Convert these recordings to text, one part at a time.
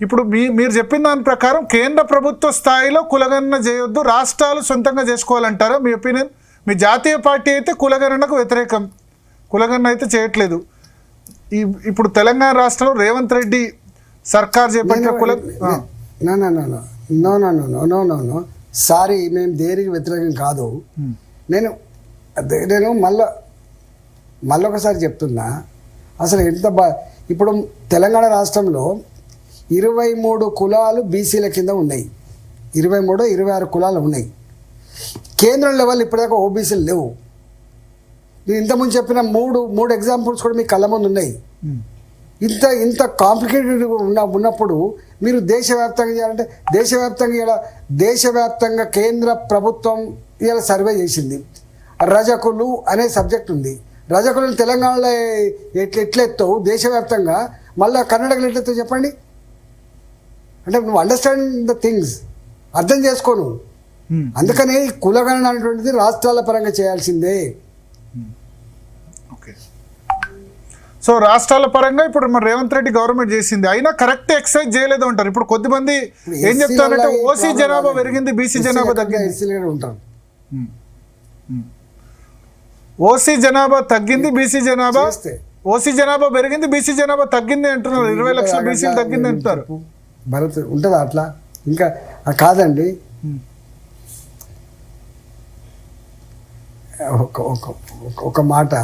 ఇప్పుడు మీరు చెప్పిన దాని ప్రకారం కేంద్ర ప్రభుత్వ స్థాయిలో కులగణన చేయొద్దు, రాష్ట్రాలు సొంతంగా చేసుకోవాలంటారా మీ ఒపీనియన్? మీ జాతీయ పార్టీ అయితే కులగణనకు వ్యతిరేకం, కులగణన అయితే చేయట్లేదు. ఇప్పుడు తెలంగాణ రాష్ట్రంలో రేవంత్ రెడ్డి సర్కార్ చేపట్టిన సారీ, మేము దేనికి వ్యతిరేకం కాదు. నేను మళ్ళొకసారి చెప్తున్నా, అసలు ఎంత ఇప్పుడు తెలంగాణ రాష్ట్రంలో 23 కులాలు బీసీల కింద ఉన్నాయి. 26 కులాలు ఉన్నాయి. కేంద్రం లెవెల్ ఇప్పటిదాకా ఓబీసీలు లేవు. నేను ఇంతకుముందు చెప్పిన మూడు ఎగ్జాంపుల్స్ కూడా మీ కళ్ళ ముందు ఉన్నాయి. ఇంత కాంప్లికేటెడ్ ఉన్నప్పుడు మీరు దేశవ్యాప్తంగా చేయాలంటే దేశవ్యాప్తంగా కేంద్ర ప్రభుత్వం ఇలా సర్వే చేసింది. రజకులు అనే సబ్జెక్ట్ ఉంది. రజకులను తెలంగాణలో ఎట్లెత్తావు దేశవ్యాప్తంగా, మళ్ళీ కర్ణాటకలో ఎట్లెత్తావు చెప్పండి. అంటే నువ్వు అండర్స్టాండ్ ద థింగ్స్, అర్థం చేసుకోను. అందుకని కులగణన అనేటువంటిది రాష్ట్రాల పరంగా చేయాల్సిందే. సో రాష్ట్రాల పరంగా ఇప్పుడు మన రేవంత్ రెడ్డి గవర్నమెంట్ చేసింది, అయినా కరెక్ట్ ఎక్సైజ్ చేయలేదు అంటారు. ఇప్పుడు కొద్దిమంది ఏం చెప్తారంటే ఓసీ జనాభా పెరిగింది, బీసీ జనాభా తగ్గింది, ఓసీ జనాభా తగ్గింది, బీసీ జనాభా పెరిగింది, బీసీ జనాభా తగ్గింది అంటున్నారు. 20 లక్షల బీసీలు తగ్గింది అంటారు. భరత్ ఉంటుందా అట్లా? ఇంకా కాదండి, ఒక మాట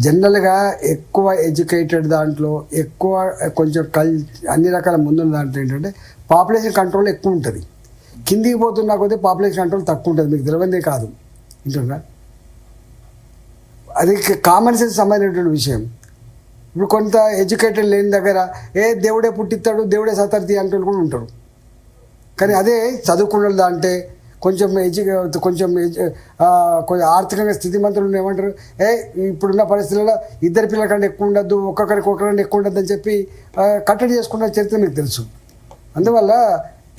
జనరల్గా ఎక్కువ ఎడ్యుకేటెడ్ దాంట్లో ఎక్కువ కొంచెం అన్ని రకాల ముందున్న దాంట్లో ఏంటంటే పాపులేషన్ కంట్రోల్ ఎక్కువ ఉంటుంది. కిందికి పోతున్నా కొద్దీ పాపులేషన్ కంట్రోల్ తక్కువ ఉంటుంది. మీకు తెలియదే కాదు, వింటున్నా. అది కామన్ సెన్స్ సంబంధించినటువంటి విషయం. ఇప్పుడు కొంత ఎడ్యుకేటెడ్ లేని దగ్గర దేవుడే పుట్టిస్తాడు, దేవుడే సతర్తి అంటూ కూడా ఉంటారు. కానీ అదే చదువుకున్న అంటే కొంచెం కొంచెం ఆర్థికంగా స్థితిమంతులు ఏమంటారు, ఇప్పుడున్న పరిస్థితుల్లో 2 పిల్లల కంటే ఎక్కువ ఉండద్దు, ఒక్కొక్కరికంటే ఎక్కువ ఉండద్దు అని చెప్పి కట్టడి చేసుకున్న చరిత్ర మీకు తెలుసు. అందువల్ల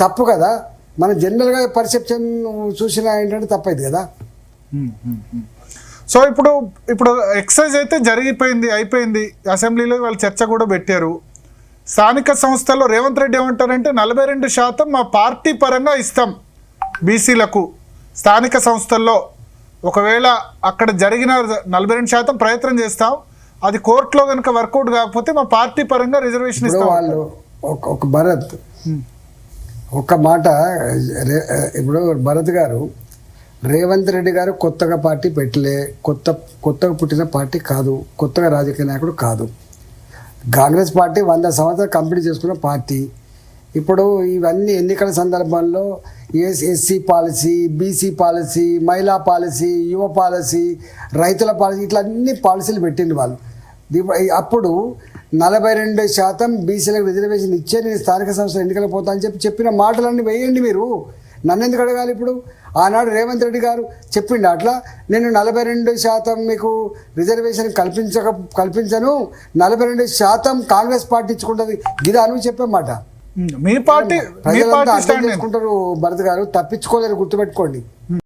తప్పు కదా. మన జనరల్గా పర్సెప్షన్ చూసినా ఏంటంటే తప్పైంది కదా. సో ఇప్పుడు ఎక్సైజ్ అయితే అయిపోయింది. అసెంబ్లీలో వాళ్ళు చర్చ కూడా పెట్టారు. స్థానిక సంస్థల్లో రేవంత్ రెడ్డి ఏమంటారంటే 42% మా పార్టీ పరంగా ఇస్తాం బీసీలకు. స్థానిక సంస్థల్లో ఒకవేళ అక్కడ జరిగిన 42% ప్రయత్నం చేస్తాం, అది కోర్టులో కనుక వర్కౌట్ కాకపోతే మా పార్టీ పరంగా రిజర్వేషన్ ఇస్తాం. వాళ్ళు ఒక భరత్ ఒక మాట, ఇప్పుడు భరత్ గారు రేవంత్ రెడ్డి గారు కొత్తగా పార్టీ పెట్టలే, కొత్తగా పుట్టిన పార్టీ కాదు, కొత్తగా రాజకీయ నాయకుడు కాదు. కాంగ్రెస్ పార్టీ 100 సంవత్సరాలు కంప్లీట్ చేసుకున్న పార్టీ. ఇప్పుడు ఇవన్నీ ఎన్నికల సందర్భంలో ఎస్సీ పాలసీ, బీసీ పాలసీ, మహిళా పాలసీ, యువ పాలసీ, రైతుల పాలసీ, ఇట్లా అన్ని పాలసీలు పెట్టింది వాళ్ళు. అప్పుడు 42% బీసీలకు రిజర్వేషన్ ఇచ్చే నేను స్థానిక సంస్థల ఎన్నికలకు పోతా అని చెప్పిన మాటలన్నీ వేయండి. మీరు నన్ను ఎందుకు అడగాలి? ఇప్పుడు ఆనాడు రేవంత్ రెడ్డి గారు చెప్పిండు అట్లా, నేను 42% మీకు రిజర్వేషన్ కల్పించను, 42% కాంగ్రెస్ పార్టీ ఇచ్చుకుంటుంది గిదా అని చెప్పే మాట. మీ పార్టీ ప్రజలంతా అర్థం చేసుకుంటారు భరత్ గారు, తప్పించుకోలేరు, గుర్తుపెట్టుకోండి.